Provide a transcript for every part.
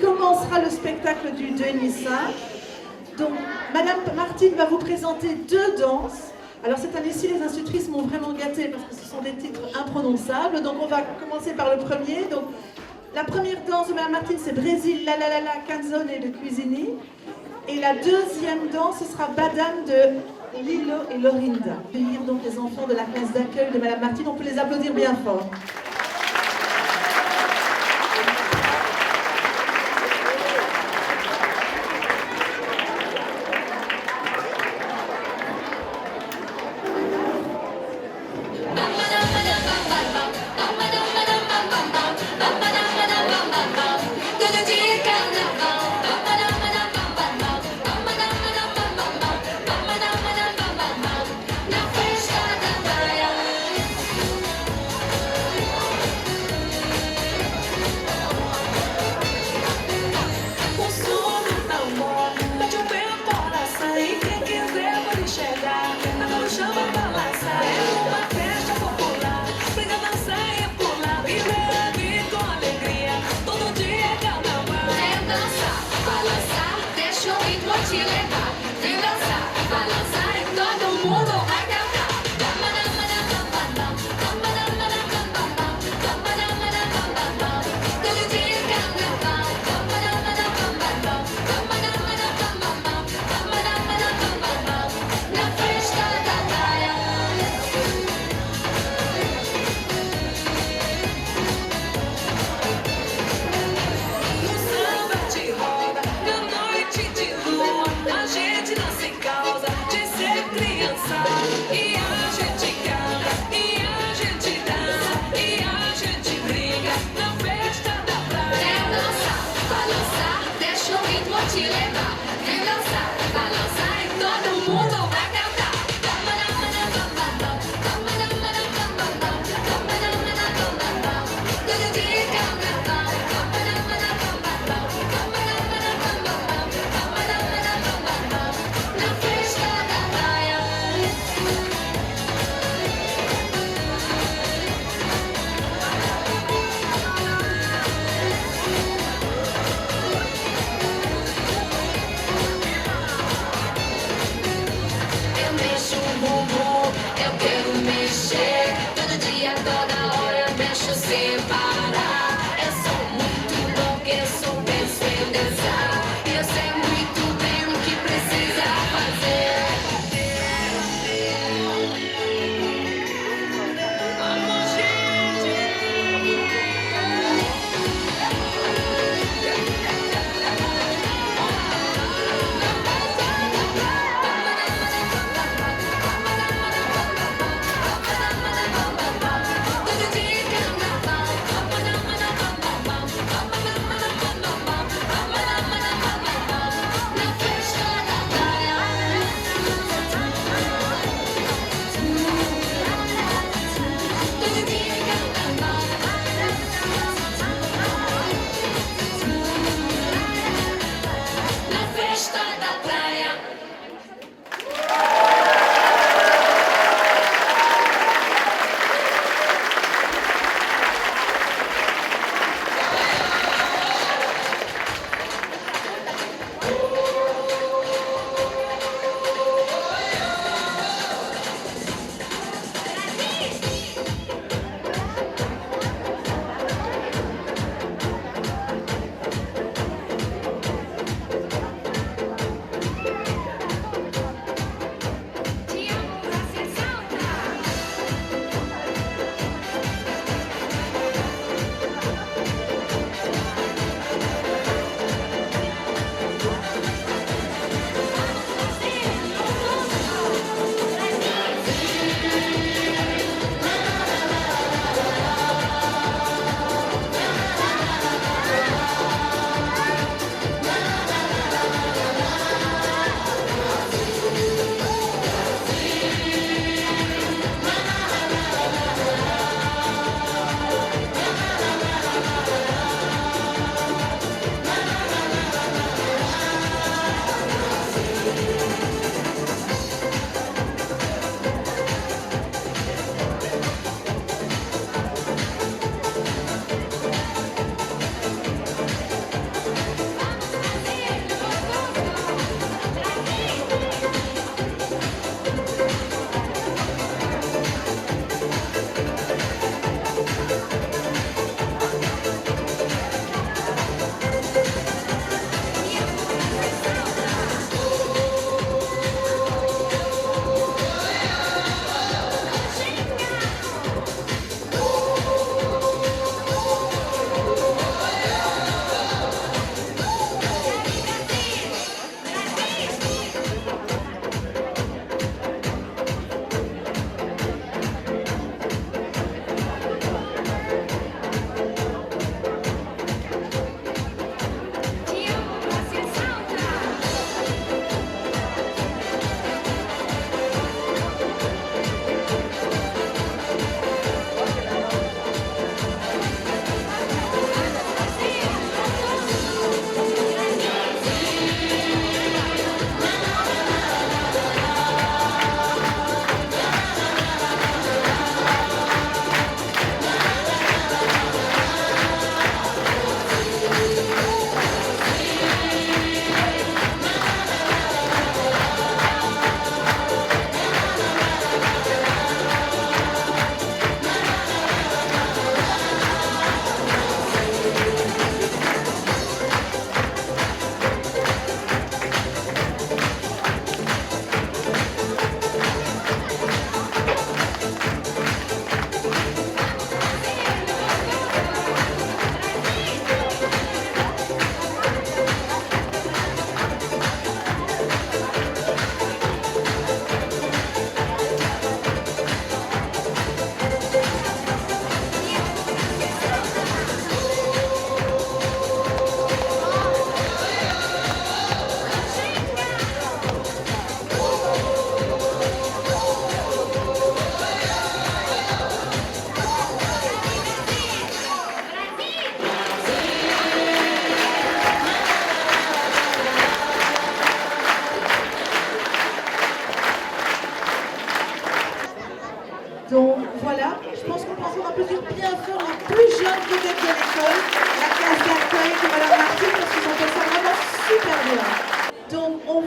commencera le spectacle du Denis V. Donc, Madame Martine va vous présenter 2 danses. Alors cette année-ci, les institutrices m'ont vraiment gâtée parce que ce sont des titres imprononçables. Donc on va commencer par le premier. Donc, la première danse de Madame Martine, c'est Brésil, la la la la, canzone de Cuisini. Et la deuxième danse, ce sera Badam de Lilo et Lorinda. Accueillir donc les enfants de la classe d'accueil de Madame Martine. On peut les applaudir bien fort.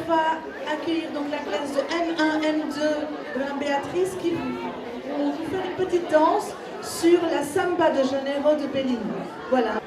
va accueillir donc la classe de M1, M2 de Mme Béatrice qui vont vous faire une petite danse sur la samba de Janeiro de Bellini. Voilà.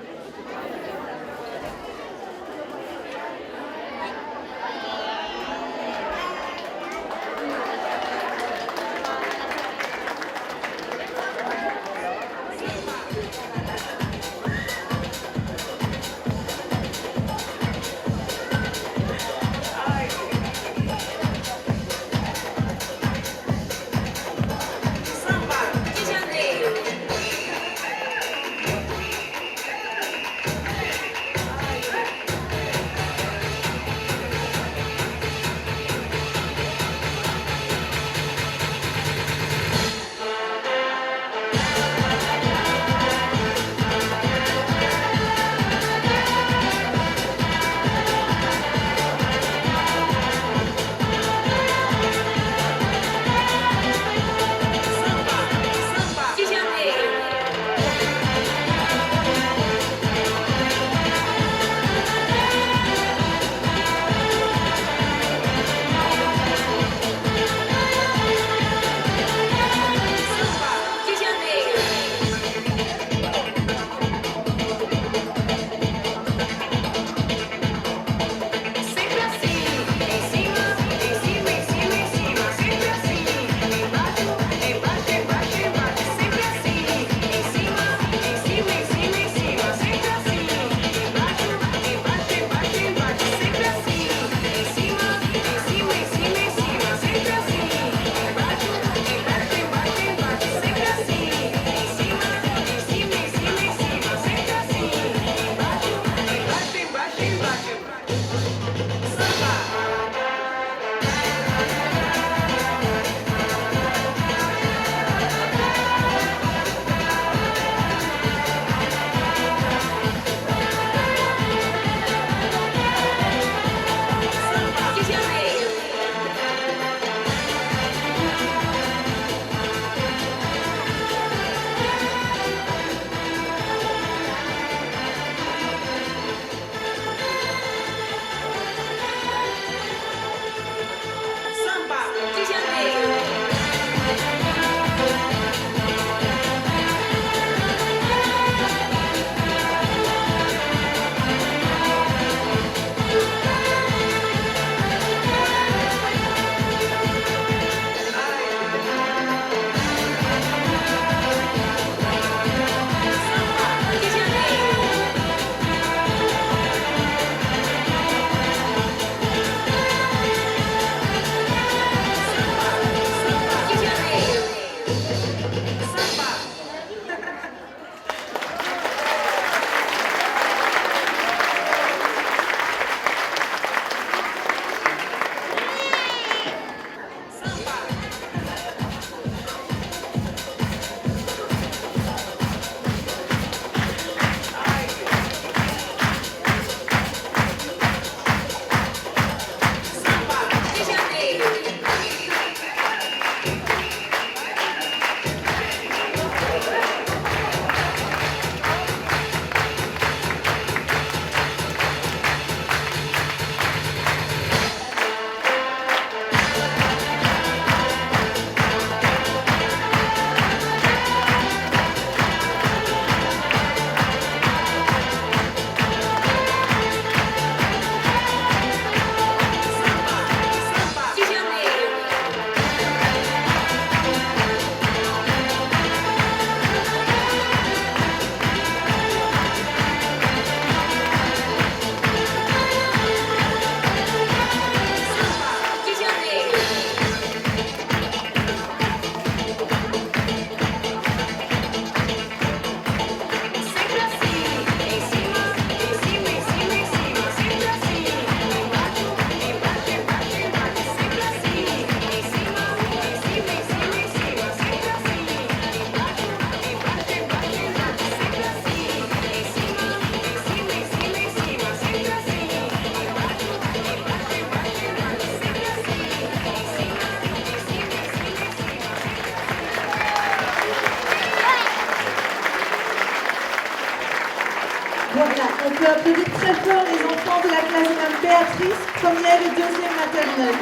Madame Béatrice, première et deuxième maternelle.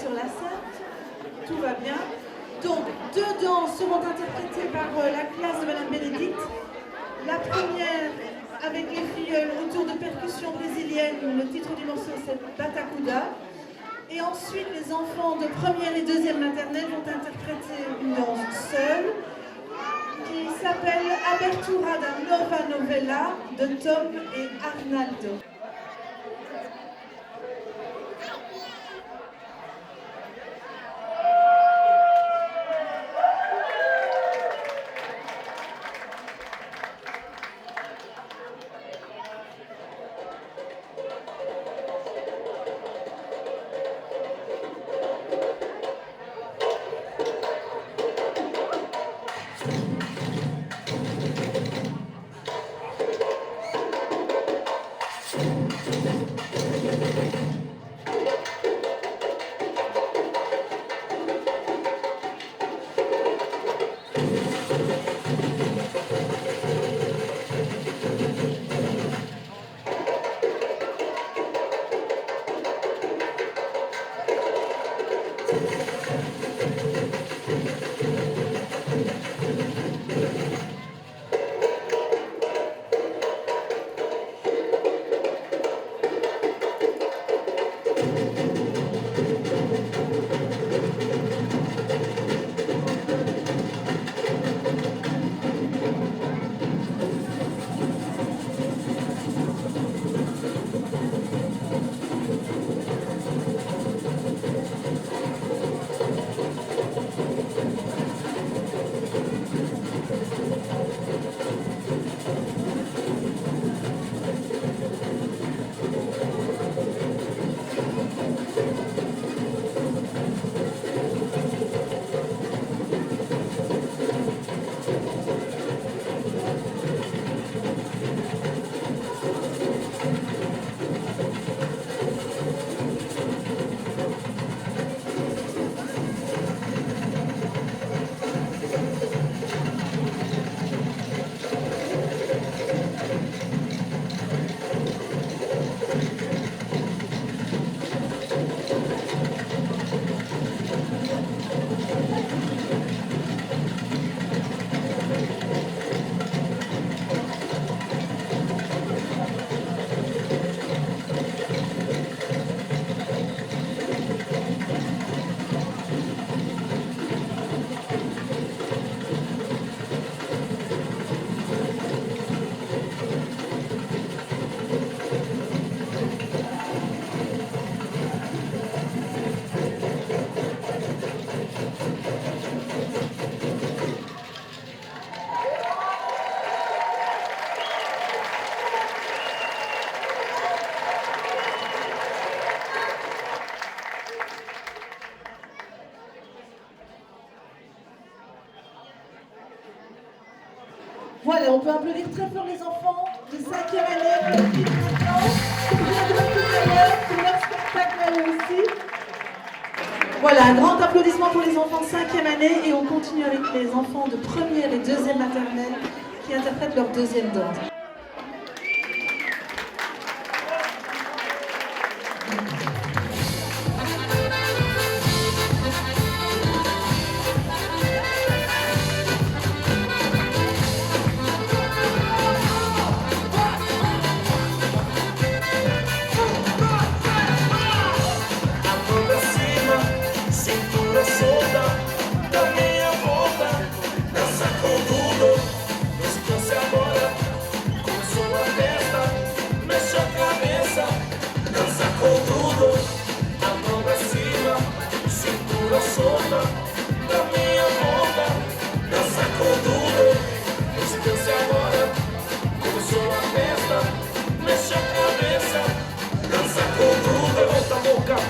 Sur la scène, tout va bien. Donc, deux danses seront interprétées par la classe de Madame Bénédicte. La première avec les filleuls autour de percussions brésiliennes. Le titre du morceau c'est Batacuda. Et ensuite, les enfants de première et deuxième maternelle vont interpréter une danse seule qui s'appelle Abertura da Nova Novella de Tom et Arnaldo. on peut applaudir très fort les enfants de 5e année pour leur petite présence, qui viendront tout à l'heure pour leur spectacle à eux aussi. Voilà, un grand applaudissement pour les enfants de 5e année et on continue avec les enfants de 1er et 2e maternelle qui interprètent leur 2e danse.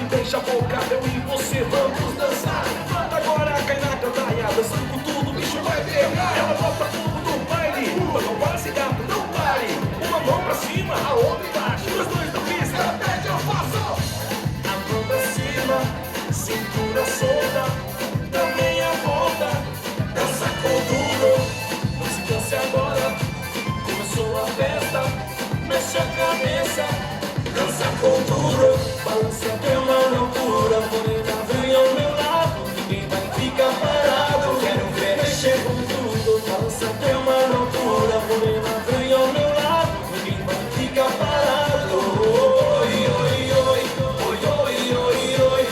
Beija a boca, eu e você vamos dançar. Agora cai na cantaia, dançando com tudo, o bicho vai pegar. Ela bota tudo no baile, não para esse gato, não pare. Uma mão pra cima, a outra embaixo, os dois na pista, até que eu faço. A mão pra cima, cintura solta, dá meia volta, dança com tudo. Não se canse agora, começou a festa, mexe a cabeça, dança com tudo. Balança até uma loucura, morena, vem ao meu lado, ninguém vai ficar parado. Quero ver mexer com tudo. Balança até uma loucura, morena, vem ao meu lado, ninguém vai ficar parado. Oi, oi, oi, oi, oi, oi, oi.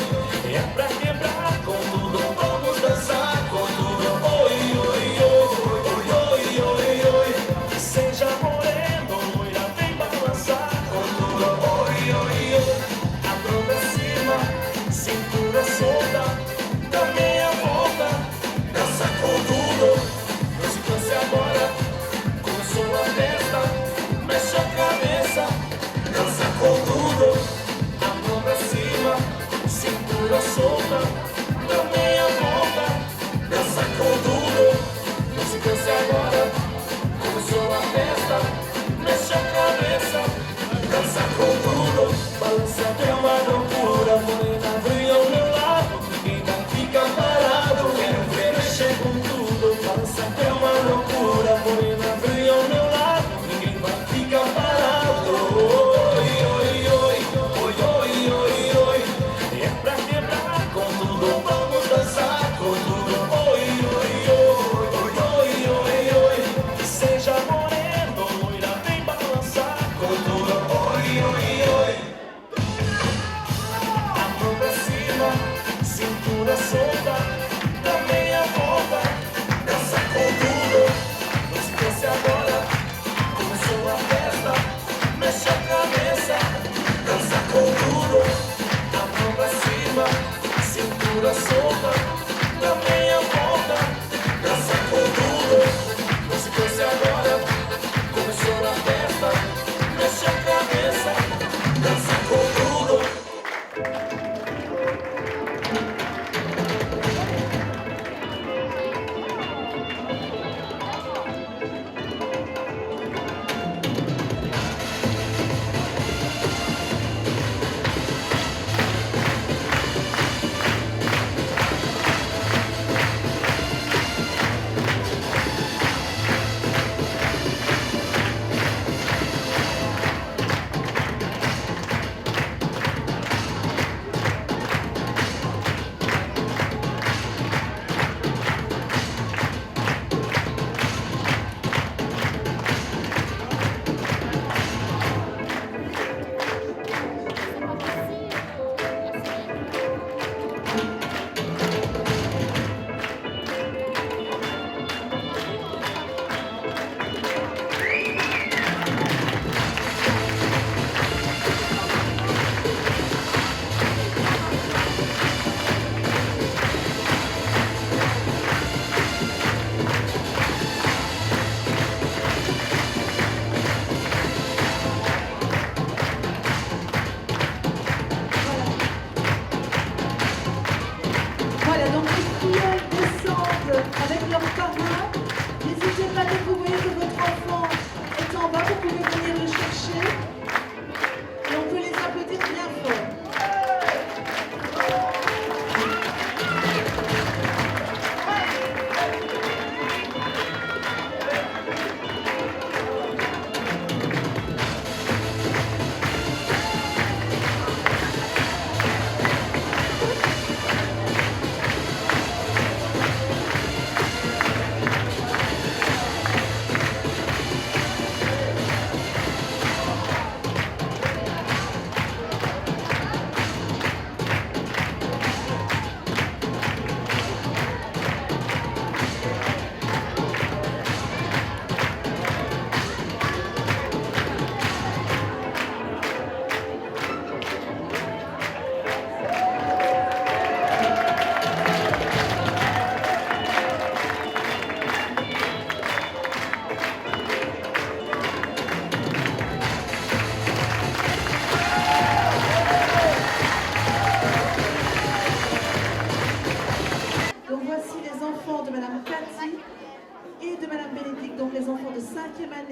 É pra quebrar com tudo, vamos dançar com tudo. Oi, oi, oi, oi, oi, oi, oi. Seja moreno, loira, vem balançar com tudo. Oi, oi, oi. Cintura solta, dá meia volta, dança com tudo. Não se canse agora, começou a festa, mexe a cabeça, dança com tudo. A mão pra cima, cintura solta, dá meia volta, dança com tudo. Não se canse agora, começou a festa, mexe a cabeça, dança com tudo. Balança até uma loucura, morena, vem ao meu lado, ninguém vai ficar parado. Quero ver mexer com tudo. Balança até uma loucura, morena, vem ao meu lado,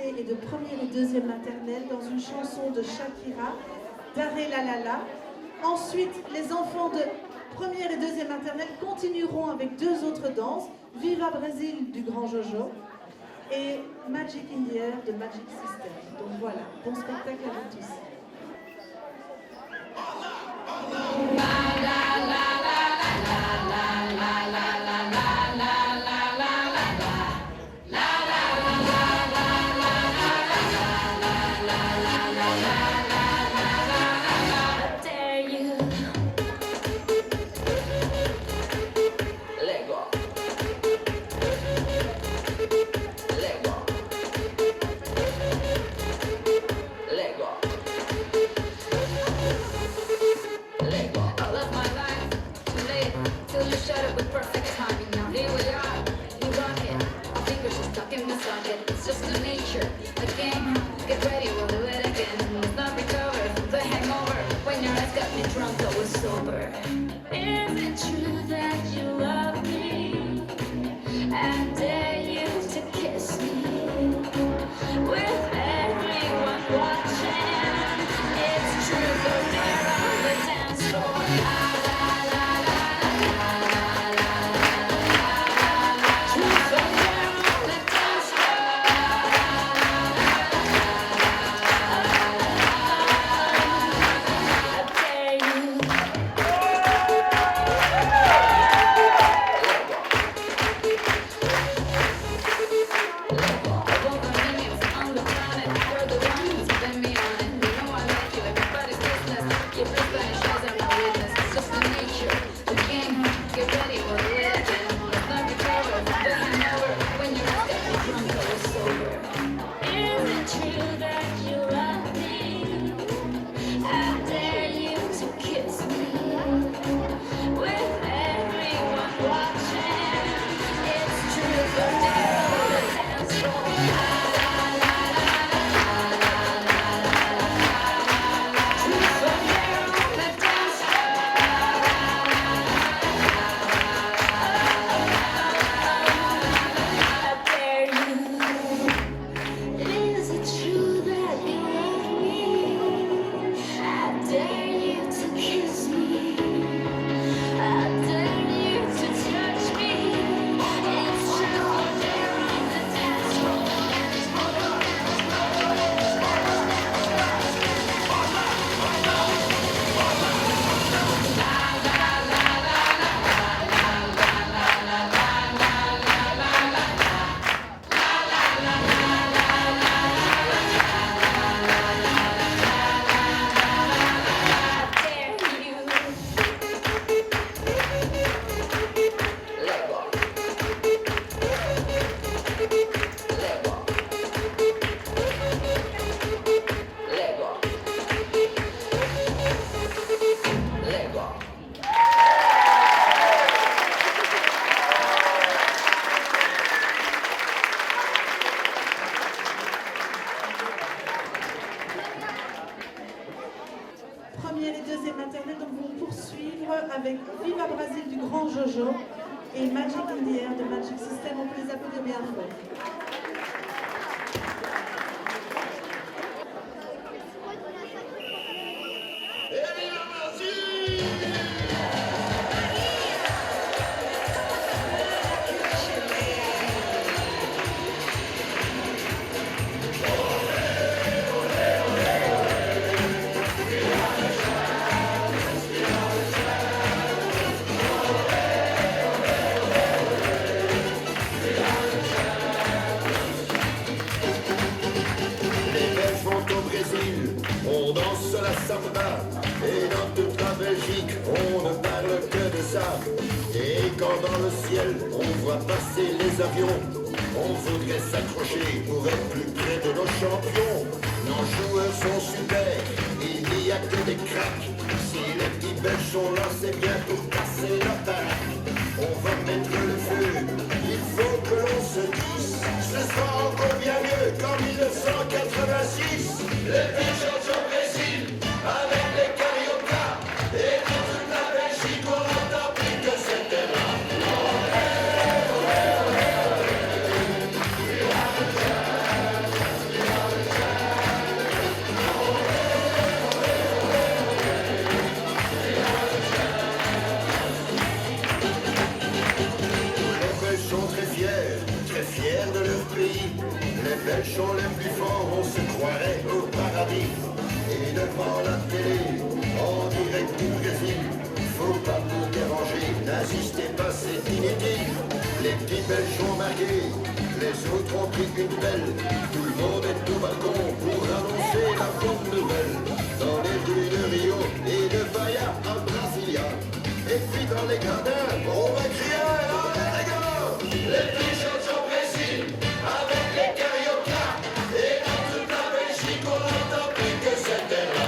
Daré et de première et deuxième maternelle dans une chanson de Shakira, Daré la la la. Ensuite, les enfants de première et deuxième maternelle continueront avec deux autres danses, Viva Brésil du Grand Jojo et Magic in the Air de Magic System. Donc voilà, bon spectacle à vous tous. Avec Viva Brésil du Grand Jojo et Magic in the Air de Magic System. On peut les applaudir bien fort. Et dans toute la Belgique, on ne parle que de ça. Et quand dans le ciel, on voit passer les avions, on voudrait s'accrocher pour être plus près de nos champions. Nos joueurs sont super, il n'y a que des cracks. Si les petits Belges sont là, c'est bien pour passer l'attaque. On va mettre le feu, il faut que l'on se dise. Ce sera encore bien mieux qu'en 1986. Les Belges au Brésil, avec les Carioca, et dans toute la Belgique, on n'entend plus que cette terre-là. on se croirait au paradis. Et devant la télé, en direct du Brésil, faut pas nous déranger, n'insistez pas, c'est inutile. Les petits Belges ont marqué, les autres ont pris une belle. Tout le monde est au balcon pour annoncer la bonne nouvelle. Dans les rues de Rio et de Bahia à Brasilia. Et puis dans les gradins, on va crier allez les gars. Les filles chantent au Brésil avec les cariocas. Et dans toute la Belgique, on n'entend plus que cette air-là.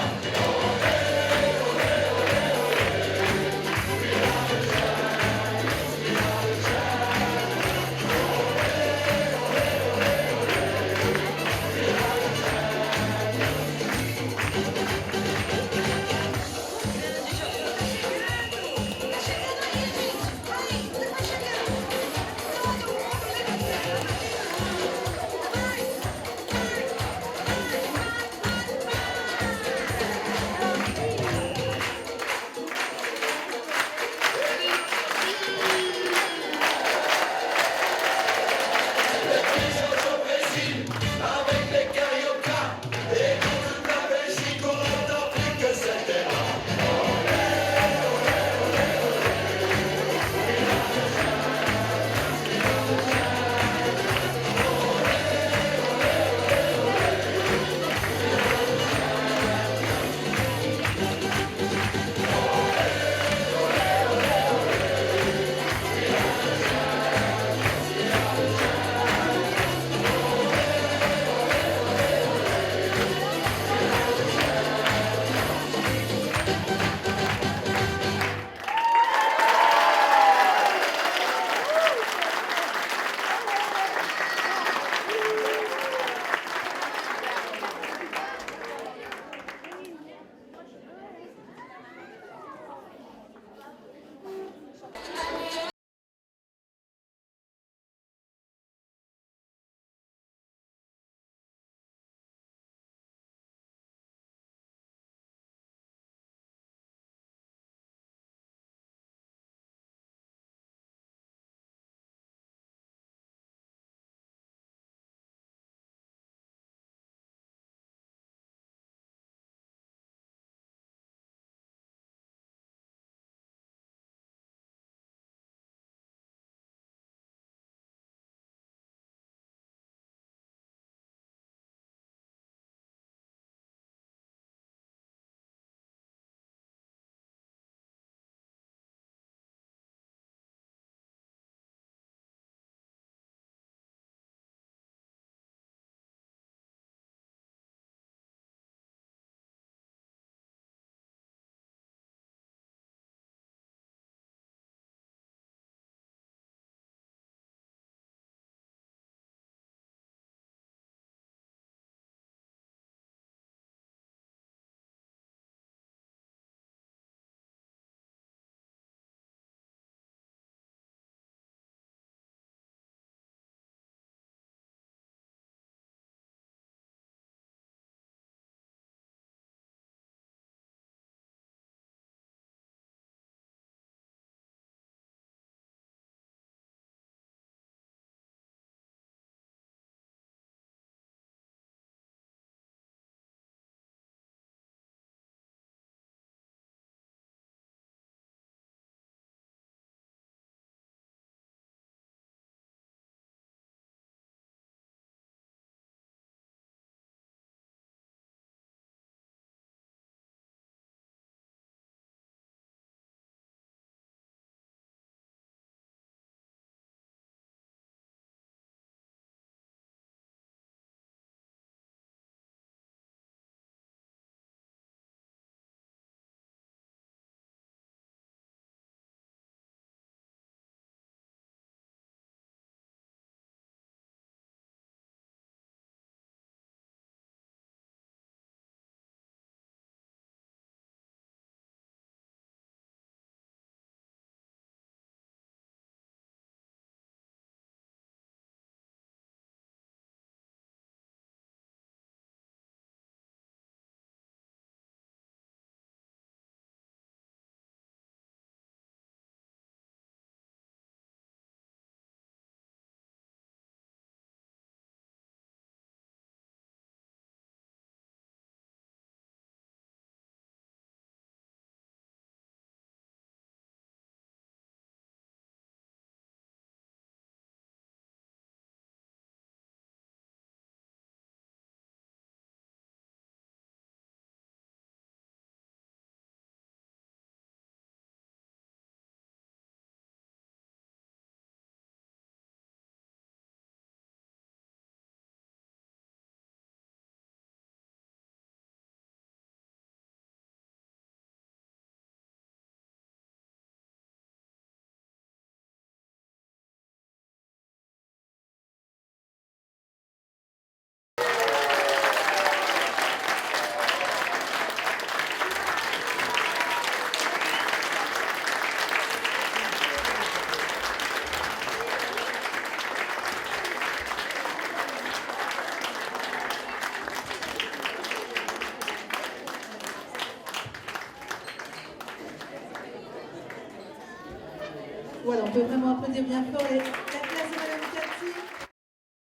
Voilà, on peut vraiment applaudir bien fort.